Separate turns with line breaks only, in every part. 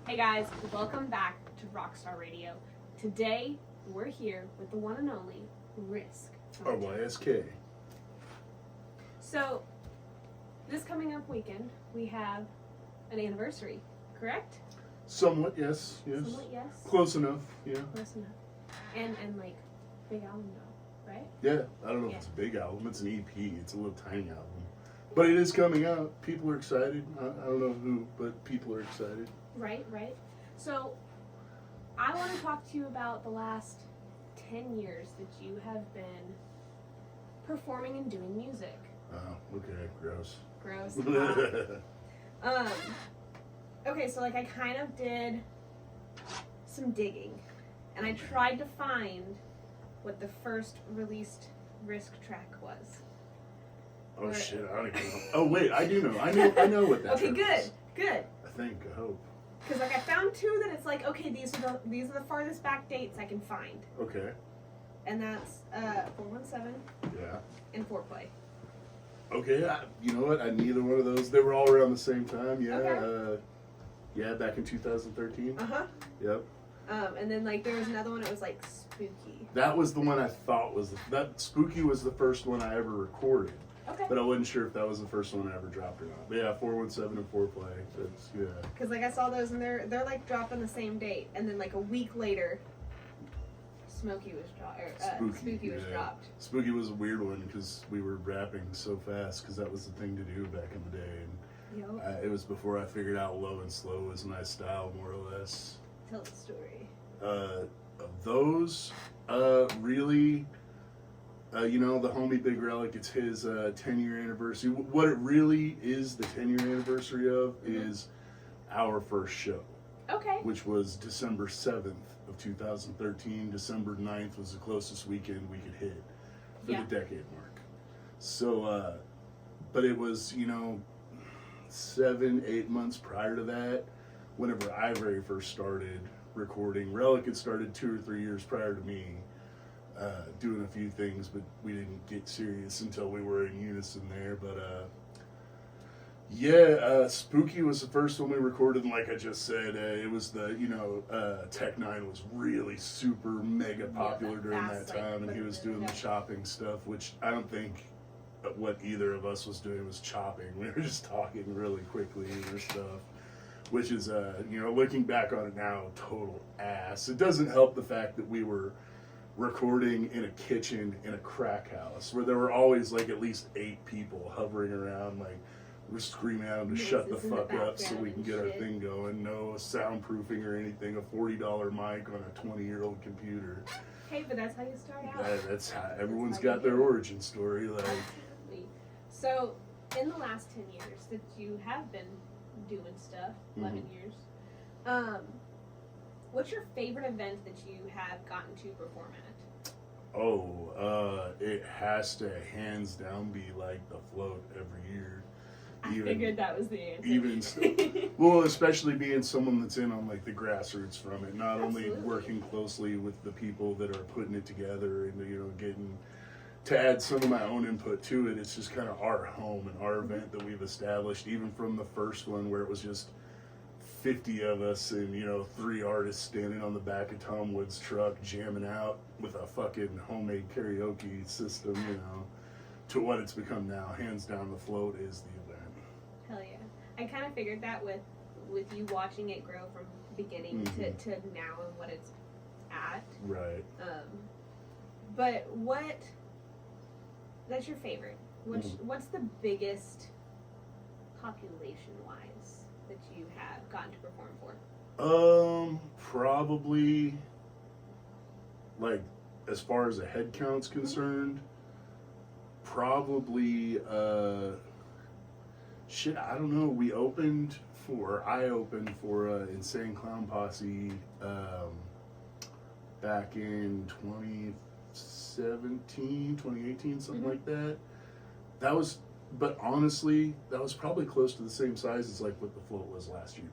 Hey guys, welcome back to Rockstar Radio. Today, we're here with the one and only Rysk.
RYSK.
So, this coming up weekend, we have an anniversary, correct?
Somewhat, yes.
Somewhat, yes.
Close enough, yeah.
Close enough. And like, big album though, right?
Yeah, I don't know if it's a big album. It's an EP. It's a little tiny album. But it is coming out. People are excited. I don't know who, but people are excited.
Right. So, I want to talk to you about the last 10 years that you have been performing and doing music.
Oh, okay, gross.
Gross. Okay, so like I kind of did some digging, and I tried to find what the first released Rysk track was.
Oh shit, I don't even know. Oh wait, I do know. I know what that
Okay,
track is.
good.
I hope.
Because like I found two that it's like, okay, these are the farthest back dates I can find,
Okay.
and that's 417
Yeah.
and Foreplay.
Okay, you know what? Neither one of those. They were all around the same time. Yeah.
Okay.
Yeah, back in 2013. Yep.
And then like there was another one. It was like Spooky.
That was the one I thought was that Spooky was the first one I ever recorded.
Okay.
But I wasn't sure if that was the first one I ever dropped or not. But yeah, 417 and Foreplay. That's, yeah.
Because like I saw those and they're like dropping the same date, and then like a week later, Spooky was dropped.
Spooky was a weird one because we were rapping so fast because that was the thing to do back in the day. And
Yep.
it was before I figured out low and slow was my style, more or less.
Tell the story.
Of those, really, you know, the homie Big Relic, it's his 10-year anniversary. What it really is the 10-year anniversary of is our first show,
Okay.
which was December 7th of 2013. December 9th was the closest weekend we could hit for the decade mark. So, but it was, you know, 7-8 months prior to that, whenever I very first started recording. Relic had started 2 or 3 years prior to me, doing a few things, but we didn't get serious until we were in unison there. But Spooky was the first one we recorded, and like I just said, it was the, you know, Tech 9 was really super mega popular during that time, and he was doing the chopping stuff, which I don't think what either of us was doing was chopping. We were just talking really quickly or stuff, which is, you know, looking back on it now, total ass. It doesn't help the fact that we were recording in a kitchen in a crack house where there were always like at least 8 people hovering around, like we're screaming at them to shut the fuck up so we can get our thing going. No soundproofing or anything, a $40 mic on a 20-year-old computer.
Hey, but that's how you start out.
That's how everyone's got their origin story. Like,
absolutely. So, in the last 10 years that you have been doing stuff, 11 years, what's your favorite event that you have gotten to perform at?
it has to hands down be like the float every year.
I figured that was the answer.
Well, especially being someone that's in on like the grassroots from it, not only working closely with the people that are putting it together and, you know, getting to add some of my own input to it. It's just kind of our home and our event that we've established, even from the first one where it was just 50 of us and, you know, 3 artists standing on the back of Tom Wood's truck jamming out with a fucking homemade karaoke system, you know, to what it's become now. Hands down, the float is the event.
Hell yeah. I kind of figured that with you watching it grow from beginning to now and what it's at.
Right.
But that's your favorite. What's the biggest population-wise that you have gotten to perform for?
Probably, like, as far as the head count's concerned, probably, I don't know. I opened for Insane Clown Posse back in 2017, 2018, something like that. But honestly, that was probably close to the same size as like what the float was last year.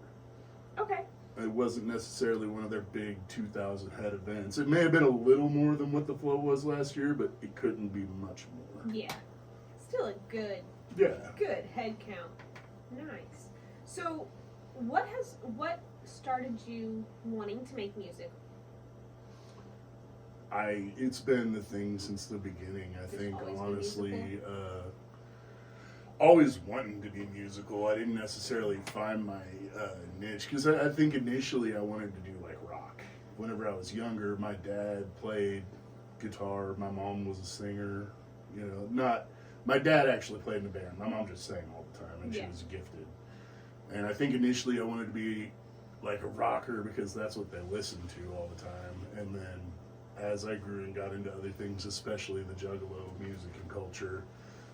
Okay.
It wasn't necessarily one of their big 2,000 head events. It may have been a little more than what the float was last year, but it couldn't be much more.
Yeah. Still a good head count. Nice. So what started you wanting to make music?
It's been the thing since the beginning. I
Just
think
always been
honestly, always wanting to be musical. I didn't necessarily find my niche because I think initially I wanted to do like rock. Whenever I was younger, my dad played guitar. My mom was a singer. You know, not my dad actually played in a band. My mom just sang all the time, and she was gifted. And I think initially I wanted to be like a rocker because that's what they listened to all the time. And then as I grew and got into other things, especially the juggalo music and culture,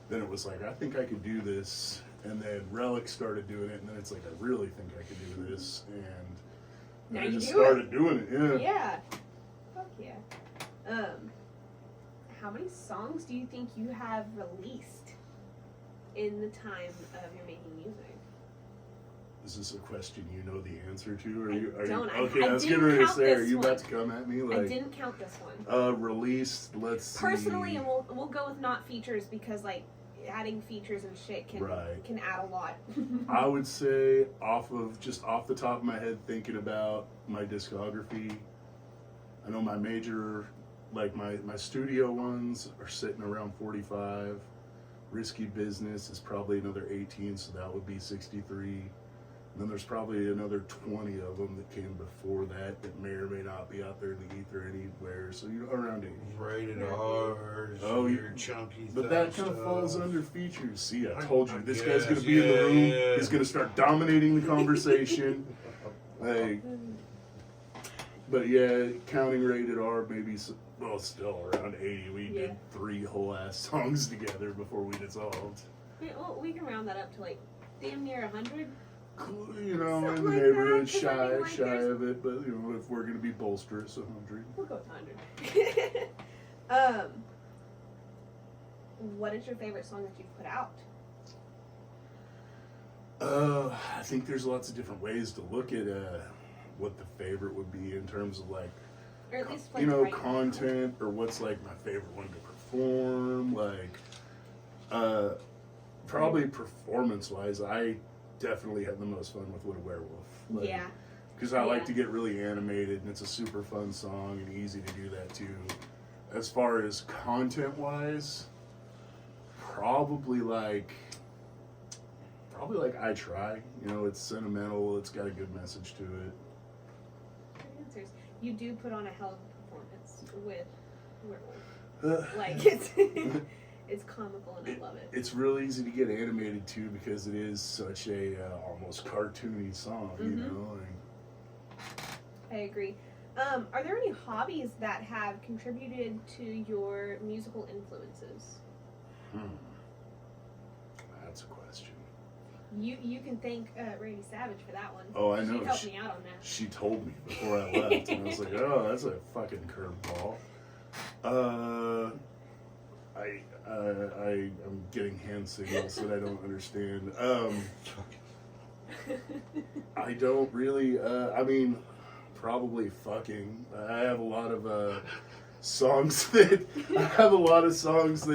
then it was like, I think I could do this. And then Relic started doing it, and then it's like, I really think I could do this. And I just started doing it. Yeah.
Yeah. Fuck yeah. How many songs do you think you have released in the time of your making music?
Is this a question you know the answer to? Or
I don't.
Okay,
I
I was
didn't
getting ready to
count
say, are
this
you
one.
about to come at me? Like,
I didn't count this one.
Released, let's see.
Personally, and we'll go with not features because like adding features and shit can add a lot.
I would say off the top of my head, thinking about my discography, I know my major, like my studio ones are sitting around 45. Risky Business is probably another 18, so that would be 63. And then there's probably another 20 of them that came before that may or may not be out there in the ether anywhere. So around 80.
Rated R.
Oh,
your chunky.
But that kind of falls under features. See, I told you, this
guess,
guy's going to be in the room. He's going to start dominating the conversation. Like, but yeah, counting Rated R, maybe, well, still around 80. We did 3 whole ass songs together before we dissolved.
Well, we can round that up to like damn near 100.
You know,
Something
in the
like
neighborhood,
that,
shy of it, but you know, if we're going to be bolsterous, 100.
We'll go with 100. What is your favorite song that you've put out?
I think there's lots of different ways to look at what the favorite would be in terms of like,
Or at least
you know, content or what's like my favorite one to perform. Like, probably performance-wise, I definitely had the most fun with What a Werewolf. Like,
yeah.
Because I like to get really animated, and it's a super fun song and easy to do that too. As far as content-wise, probably like I Try. You know, it's sentimental. It's got a good message to it.
Good answers. You do put on a hell of a performance with Werewolf. Like it's comical and I love it.
It's real easy to get animated too because it is such a almost cartoony song. You know. Like,
I agree. Are there any hobbies that have contributed to your musical influences?
That's a question.
You can thank Randy Savage for that one.
Oh, I know.
She helped me out on that.
She told me before I left, and I was like, "Oh, that's a fucking curveball." I'm getting hand signals that I don't understand. I don't really. I mean, probably fucking. I have a lot of songs that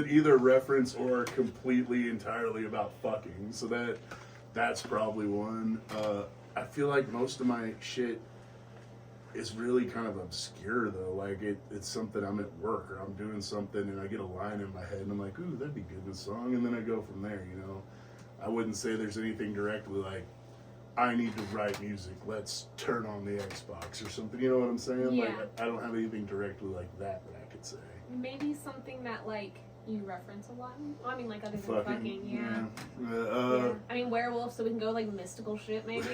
either reference or are completely entirely about fucking. So that's probably one. I feel like most of my shit is really kind of obscure though. Like it's something I'm at work or I'm doing something and I get a line in my head and I'm like, ooh, that'd be good, this song, and then I go from there. You know, I wouldn't say there's anything directly like, I need to write music, let's turn on the Xbox or something, you know what I'm saying?
Yeah.
Like, I don't have anything directly like that I could say.
Maybe something that, like, you reference a lot? I mean, like, other than fucking,
yeah.
I mean, werewolf, so we can go, like, mystical shit, maybe?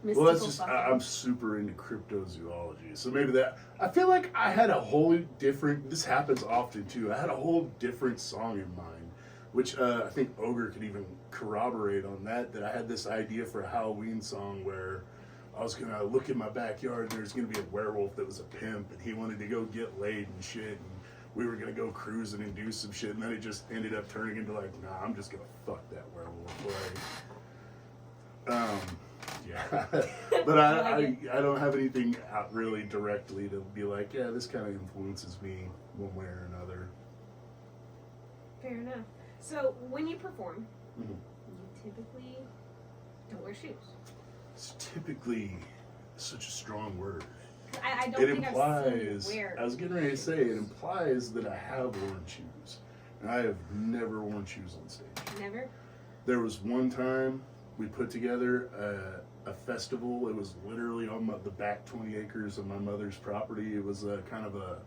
Well, that's just, I'm super into cryptozoology, so maybe that, I feel like I had a whole different, this happens often too, I had a whole different song in mind, which I think Ogre could even corroborate on that I had this idea for a Halloween song where I was going to look in my backyard and there's going to be a werewolf that was a pimp and he wanted to go get laid and shit, and we were going to go cruising and do some shit, and then it just ended up turning into like, nah, I'm just going to fuck that werewolf. Like, yeah. But I don't have anything out really directly to be like, yeah, this kind of influences me one way or another.
Fair enough. So, when you perform,
Mm-hmm.
you typically Don't wear shoes.
It's typically such a strong word.
I don't
It
think I've seen you
implies,
wear.
I was getting ready to say, it implies that I have worn shoes. And I have never worn shoes on stage.
Never?
There was one time we put together a festival. It was literally on the back 20 acres of my mother's property. It was a kind of a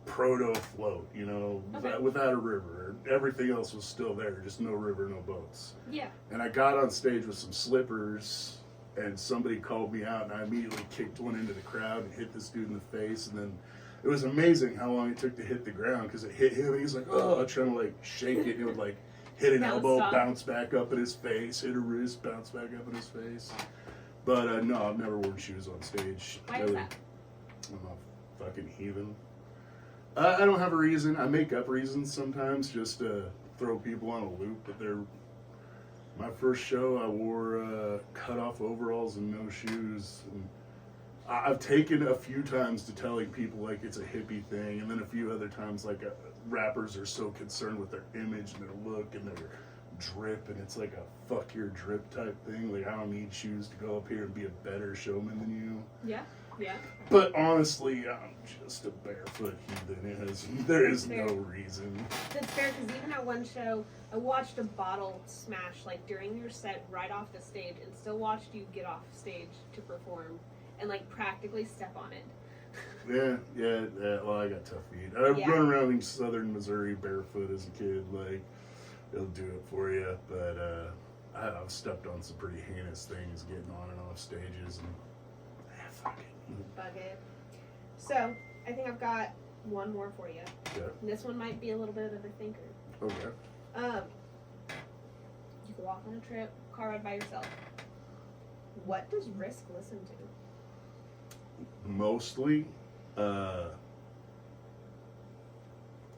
proto float, you know,
Okay.
without a river. Everything else was still there, just no river, no boats.
Yeah.
And I got on stage with some slippers, and somebody called me out, and I immediately kicked one into the crowd and hit this dude in the face. And then it was amazing how long it took to hit the ground, because it hit him, and he's like, oh, trying to like shake it, and it would like hit an
Bounced
elbow,
off.
bounce back up in his face, hit a wrist, bounce back up in his face. But no, I've never worn shoes on stage.
Why is that?
I'm a fucking heathen. I don't have a reason. I make up reasons sometimes just to throw people on a loop. But my first show, I wore cut-off overalls and no shoes. And I've taken a few times to telling people like it's a hippie thing, and then a few other times like rappers are so concerned with their image and their look and their drip, and it's like a fuck your drip type thing. Like, I don't need shoes to go up here and be a better showman than you.
Yeah. Yeah.
But honestly, I'm just a barefoot heathen. There is no reason.
That's fair, because even at one show, I watched a bottle smash, like, during your set right off the stage, and still watched you get off stage to perform and, like, practically step on it.
Yeah, well, I got tough feet. I run around in southern Missouri barefoot as a kid. Like, it'll do it for you. But I've stepped on some pretty heinous things getting on and off stages. And fuck it.
Bug it. So, I think I've got one more for you.
Yeah.
And this one might be a little bit of a thinker.
Okay.
You go off on a trip, car ride by yourself. What does Rysk listen to?
Mostly, I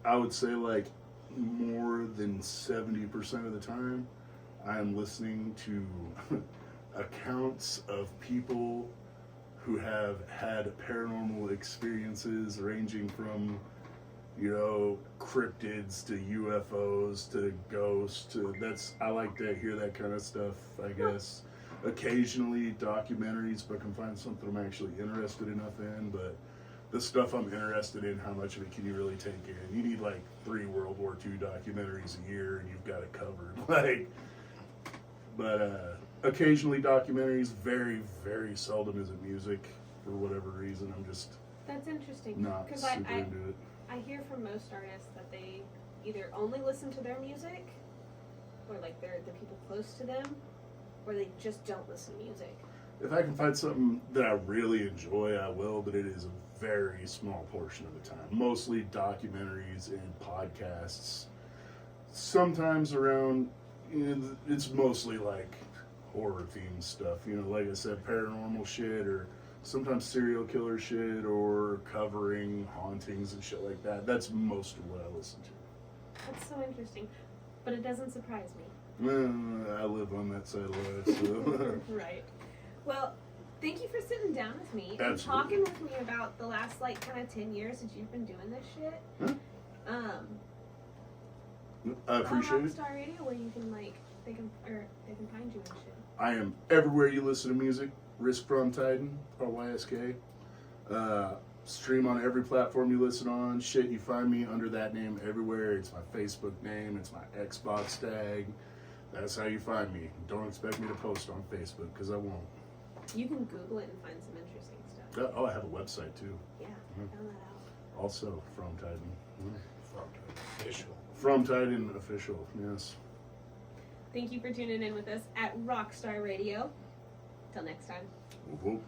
would say like more than 70% of the time, I am listening to accounts of people who have had paranormal experiences ranging from, you know, cryptids to UFOs to ghosts to I like to hear that kind of stuff, I guess. Occasionally documentaries, but I can find something I'm actually interested enough in. But the stuff I'm interested in, how much of it can you really take in? You need like 3 World War II documentaries a year, and you've got it covered. But occasionally documentaries. Very, very seldom is it music for whatever reason. I'm just
That's interesting.
not
Because
super
I
into it.
hear from most artists that they either only listen to their music, or like they're the people close to them, or they just don't listen to music.
If I can find something that I really enjoy, I will, but it is a very small portion of the time. Mostly documentaries and podcasts. Sometimes around, it's mostly like horror themed stuff. You know, like I said, paranormal shit, or sometimes serial killer shit, or covering hauntings and shit like that. That's most of what I listen to.
That's so interesting. But it doesn't surprise me.
I live on that side of life, so.
Right. Well, thank you for sitting down with me and
Absolutely.
talking with me about the last like kind of 10 years that you've been doing this shit.
I appreciate it.
Rockstar Radio, where you can like they can find you and shit.
I am everywhere you listen to music. Rysk Framtiden, RYSK. Stream on every platform you listen on. Shit, you find me under that name everywhere. It's my Facebook name. It's my Xbox tag. That's how you find me. Don't expect me to post on Facebook, because I won't.
You can Google it and find some interesting stuff.
Oh, I have a website too.
Yeah, I found that out.
Also, Framtiden.
Official.
Framtiden official, yes.
Thank you for tuning in with us at Rockstar Radio. Till next time.
Whoop, whoop.